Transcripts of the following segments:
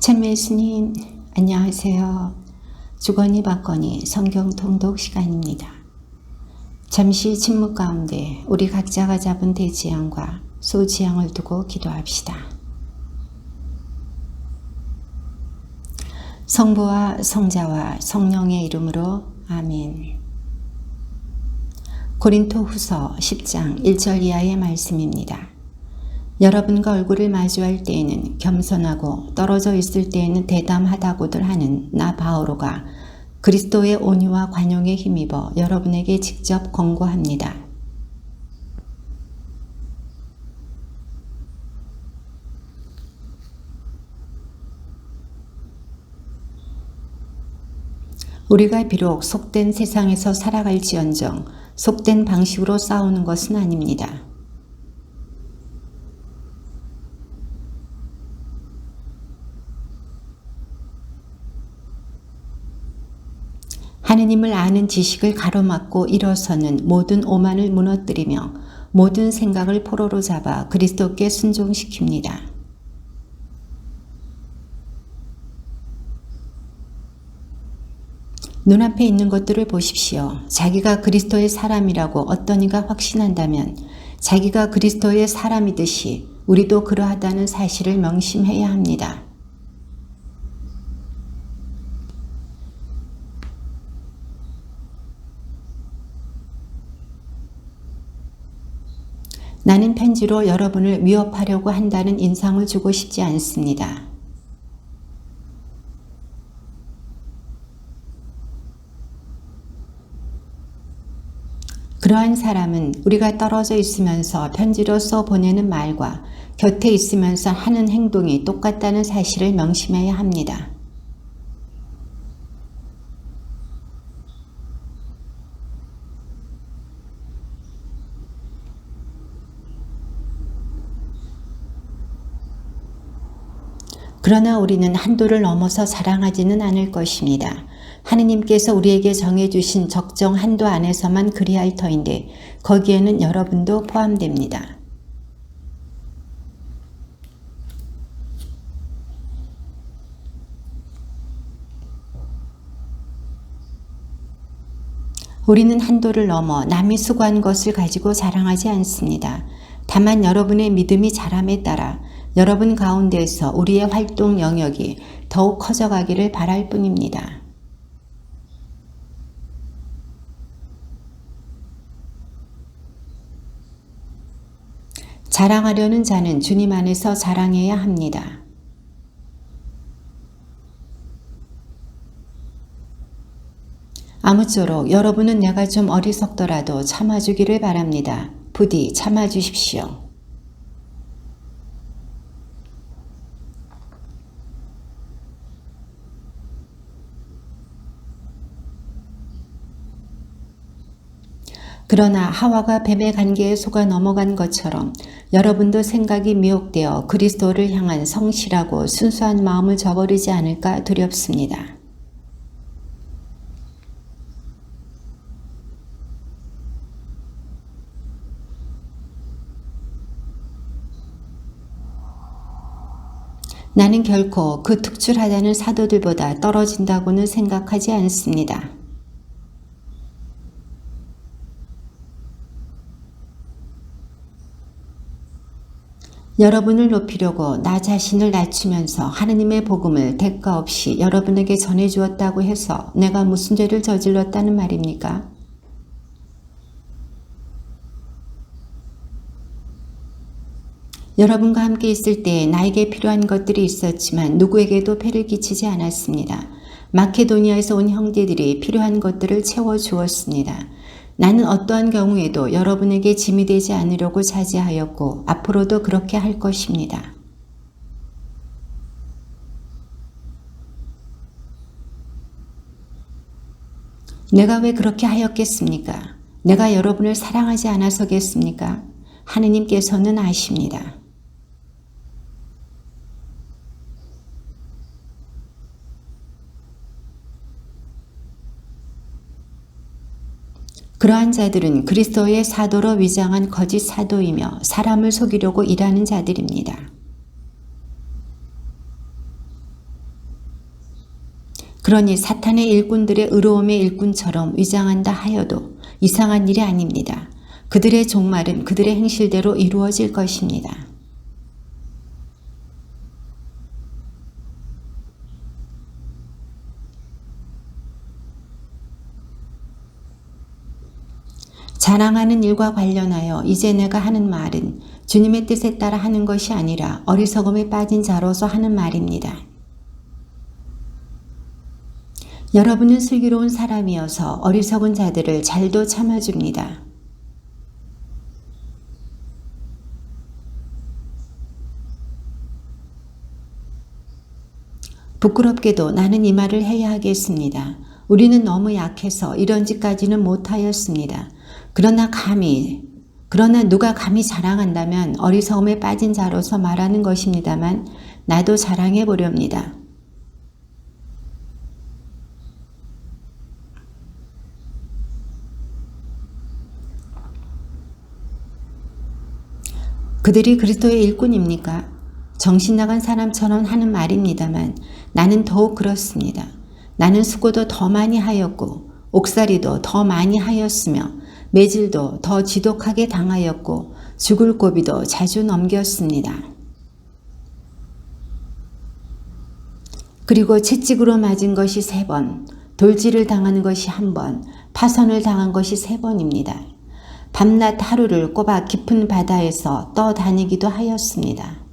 참 예수님, 안녕하세요. 주거니 받거니 성경 통독 시간입니다. 잠시 침묵 가운데 우리 각자가 잡은 대지향과 소지향을 두고 기도합시다. 성부와 성자와 성령의 이름으로 아멘. 고린토 후서 10장 1절 이하의 말씀입니다. 여러분과 얼굴을 마주할 때에는 겸손하고 떨어져 있을 때에는 대담하다고들 하는 나 바오로가 그리스도의 온유와 관용에 힘입어 여러분에게 직접 권고합니다. 우리가 비록 속된 세상에서 살아갈지언정 속된 방식으로 싸우는 것은 아닙니다. 하느님을 아는 지식을 가로막고 일어서는 모든 오만을 무너뜨리며 모든 생각을 포로로 잡아 그리스도께 순종시킵니다. 눈앞에 있는 것들을 보십시오. 자기가 그리스도의 사람이라고 어떤 이가 확신한다면 자기가 그리스도의 사람이듯이 우리도 그러하다는 사실을 명심해야 합니다. 나는 편지로 여러분을 위협하려고 한다는 인상을 주고 싶지 않습니다. 그러한 사람은 우리가 떨어져 있으면서 편지로 써 보내는 말과 곁에 있으면서 하는 행동이 똑같다는 사실을 명심해야 합니다. 그러나 우리는 한도를 넘어서 자랑하지는 않을 것입니다. 하느님께서 우리에게 정해주신 적정 한도 안에서만 그리할 터인데 거기에는 여러분도 포함됩니다. 우리는 한도를 넘어 남이 수고한 것을 가지고 자랑하지 않습니다. 다만 여러분의 믿음이 자람에 따라 여러분 가운데에서 우리의 활동 영역이 더욱 커져가기를 바랄 뿐입니다. 자랑하려는 자는 주님 안에서 자랑해야 합니다. 아무쪼록 여러분은 내가 좀 어리석더라도 참아주기를 바랍니다. 부디 참아주십시오. 그러나 하와가 뱀의 관계에 속아 넘어간 것처럼 여러분도 생각이 미혹되어 그리스도를 향한 성실하고 순수한 마음을 저버리지 않을까 두렵습니다. 나는 결코 그 특출하다는 사도들보다 떨어진다고는 생각하지 않습니다. 여러분을 높이려고 나 자신을 낮추면서 하느님의 복음을 대가 없이 여러분에게 전해주었다고 해서 내가 무슨 죄를 저질렀다는 말입니까? 여러분과 함께 있을 때 나에게 필요한 것들이 있었지만 누구에게도 폐를 끼치지 않았습니다. 마케도니아에서 온 형제들이 필요한 것들을 채워주었습니다. 나는 어떠한 경우에도 여러분에게 짐이 되지 않으려고 자제하였고 앞으로도 그렇게 할 것입니다. 내가 왜 그렇게 하였겠습니까? 내가 여러분을 사랑하지 않아서겠습니까? 하느님께서는 아십니다. 그러한 자들은 그리스도의 사도로 위장한 거짓 사도이며 사람을 속이려고 일하는 자들입니다. 그러니 사탄의 일꾼들의 의로움의 일꾼처럼 위장한다 하여도 이상한 일이 아닙니다. 그들의 종말은 그들의 행실대로 이루어질 것입니다. 자랑하는 일과 관련하여 이제 내가 하는 말은 주님의 뜻에 따라 하는 것이 아니라 어리석음에 빠진 자로서 하는 말입니다. 여러분은 슬기로운 사람이어서 어리석은 자들을 잘도 참아줍니다. 부끄럽게도 나는 이 말을 해야 하겠습니다. 우리는 너무 약해서 이런 짓까지는 못하였습니다. 그러나 누가 감히 자랑한다면 어리석음에 빠진 자로서 말하는 것입니다만 나도 자랑해 보렵니다. 그들이 그리스도의 일꾼입니까? 정신 나간 사람처럼 하는 말입니다만 나는 더욱 그렇습니다. 나는 수고도 더 많이 하였고 옥살이도 더 많이 하였으며 매질도 더 지독하게 당하였고 죽을 고비도 자주 넘겼습니다. 그리고 채찍으로 맞은 것이 3번, 돌질을 당하는 것이 1번, 파선을 당한 것이 3번입니다. 밤낮 하루를 꼬박 깊은 바다에서 떠다니기도 하였습니다.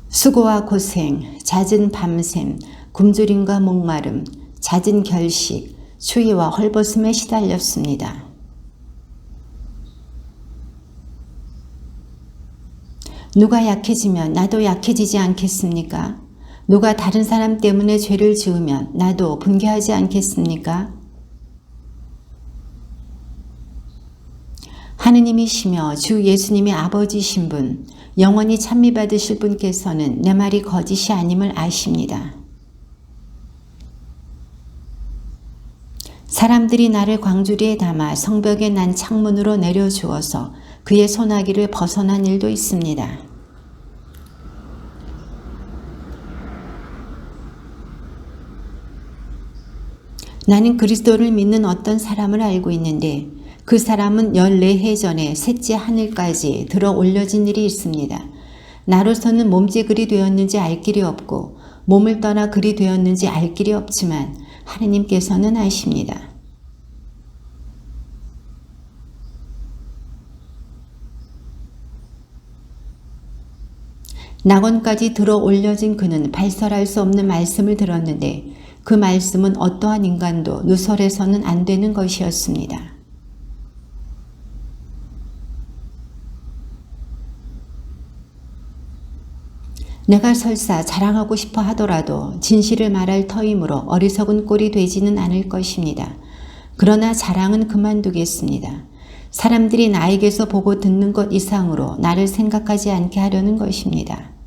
수고와 고생, 잦은 밤샘, 굶주림과 목마름, 잦은 결식, 추위와 헐벗음에 시달렸습니다. 누가 약해지면 나도 약해지지 않겠습니까? 누가 다른 사람 때문에 죄를 지으면 나도 분개하지 않겠습니까? 하느님이시며 주 예수님의 아버지신 분, 영원히 찬미받으실 분께서는 내 말이 거짓이 아님을 아십니다. 사람들이 나를 광주리에 담아 성벽에 난 창문으로 내려주어서 그의 소나기를 벗어난 일도 있습니다. 나는 그리스도를 믿는 어떤 사람을 알고 있는데 그 사람은 14해 전에 셋째 하늘까지 들어 올려진 일이 있습니다. 나로서는 몸째 그리 되었는지 알 길이 없고 몸을 떠나 그리 되었는지 알 길이 없지만 하느님께서는 아십니다. 낙원까지 들어 올려진 그는 발설할 수 없는 말씀을 들었는데 그 말씀은 어떠한 인간도 누설해서는 안 되는 것이었습니다. 내가 설사 자랑하고 싶어 하더라도 진실을 말할 터이므로 어리석은 꼴이 되지는 않을 것입니다. 그러나 자랑은 그만두겠습니다. 사람들이 나에게서 보고 듣는 것 이상으로 나를 생각하지 않게 하려는 것입니다.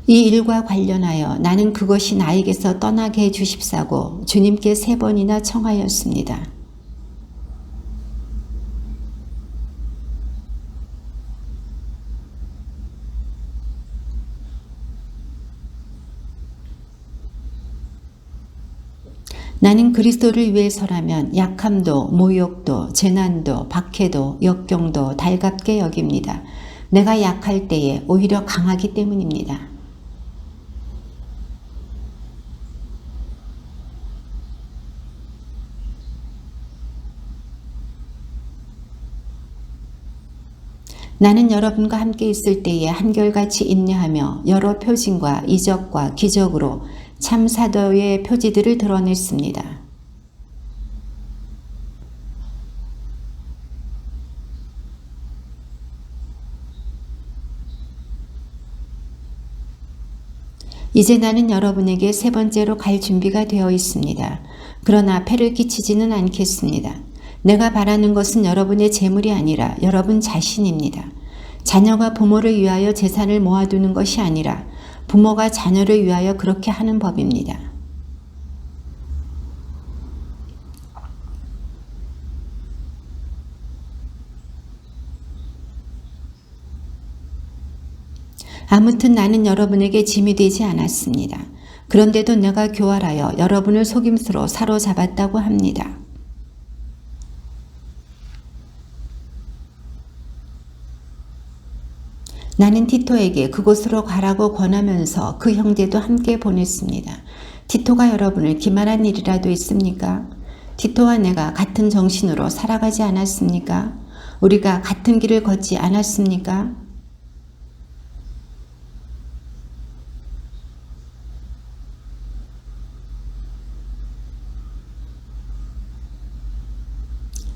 이 일과 관련하여 나는 그것이 나에게서 떠나게 해 주십사고 주님께 3번이나 청하였습니다. 나는 그리스도를 위해서라면 약함도 모욕도 재난도 박해도 역경도 달갑게 여깁니다. 내가 약할 때에 오히려 강하기 때문입니다. 나는 여러분과 함께 있을 때에 한결같이 인내하며 여러 표징과 이적과 기적으로 참 사도의 표지들을 드러냈습니다. 이제 나는 여러분에게 3번째로 갈 준비가 되어 있습니다. 그러나 폐를 끼치지는 않겠습니다. 내가 바라는 것은 여러분의 재물이 아니라 여러분 자신입니다. 자녀가 부모를 위하여 재산을 모아두는 것이 아니라 부모가 자녀를 위하여 그렇게 하는 법입니다. 아무튼 나는 여러분에게 짐이 되지 않았습니다. 그런데도 내가 교활하여 여러분을 속임수로 사로잡았다고 합니다. 나는 티토에게 그곳으로 가라고 권하면서 그 형제도 함께 보냈습니다. 티토가 여러분을 기만한 일이라도 있습니까? 티토와 내가 같은 정신으로 살아가지 않았습니까? 우리가 같은 길을 걷지 않았습니까?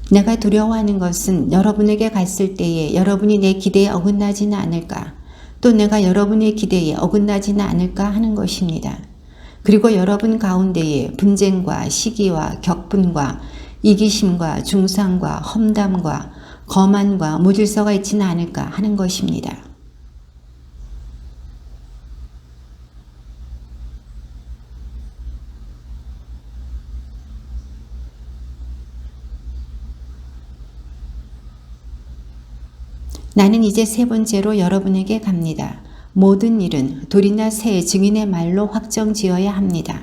내가 두려워하는 것은 여러분에게 갔을 때에 여러분이 내 기대에 어긋나지는 않을까, 또 내가 여러분의 기대에 어긋나지는 않을까 하는 것입니다. 그리고 여러분 가운데에 분쟁과 시기와 격분과 이기심과 중상과 험담과 거만과 무질서가 있지는 않을까 하는 것입니다. 나는 이제 세 번째로 여러분에게 갑니다. 모든 일은 둘이나 세 증인의 말로 확정 지어야 합니다.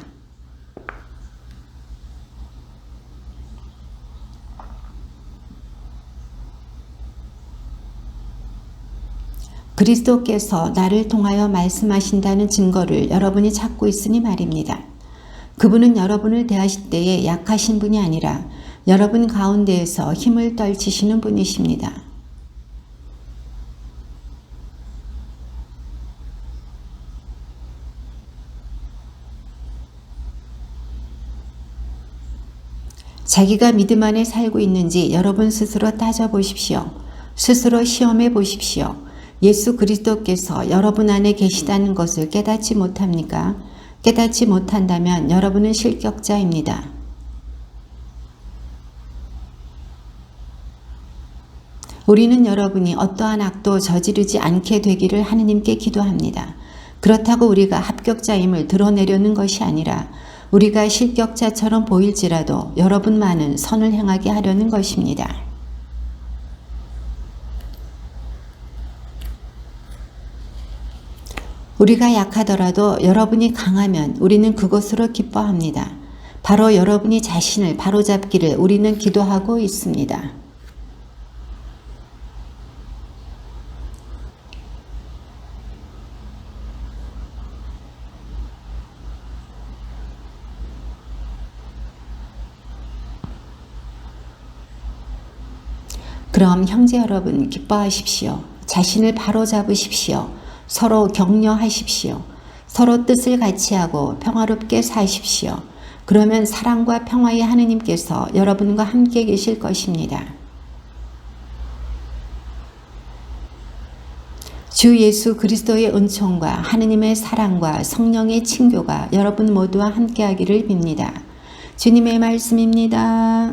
그리스도께서 나를 통하여 말씀하신다는 증거를 여러분이 찾고 있으니 말입니다. 그분은 여러분을 대하실 때에 약하신 분이 아니라 여러분 가운데에서 힘을 떨치시는 분이십니다. 자기가 믿음 안에 살고 있는지 여러분 스스로 따져보십시오. 스스로 시험해 보십시오. 예수 그리스도께서 여러분 안에 계시다는 것을 깨닫지 못합니까? 깨닫지 못한다면 여러분은 실격자입니다. 우리는 여러분이 어떠한 악도 저지르지 않게 되기를 하느님께 기도합니다. 그렇다고 우리가 합격자임을 드러내려는 것이 아니라 우리가 실격자처럼 보일지라도 여러분만은 선을 행하게 하려는 것입니다. 우리가 약하더라도 여러분이 강하면 우리는 그것으로 기뻐합니다. 바로 여러분이 자신을 바로잡기를 우리는 기도하고 있습니다. 그럼 형제 여러분 기뻐하십시오. 자신을 바로잡으십시오. 서로 격려하십시오. 서로 뜻을 같이 하고 평화롭게 사십시오. 그러면 사랑과 평화의 하느님께서 여러분과 함께 계실 것입니다. 주 예수 그리스도의 은총과 하느님의 사랑과 성령의 친교가 여러분 모두와 함께하기를 빕니다. 주님의 말씀입니다.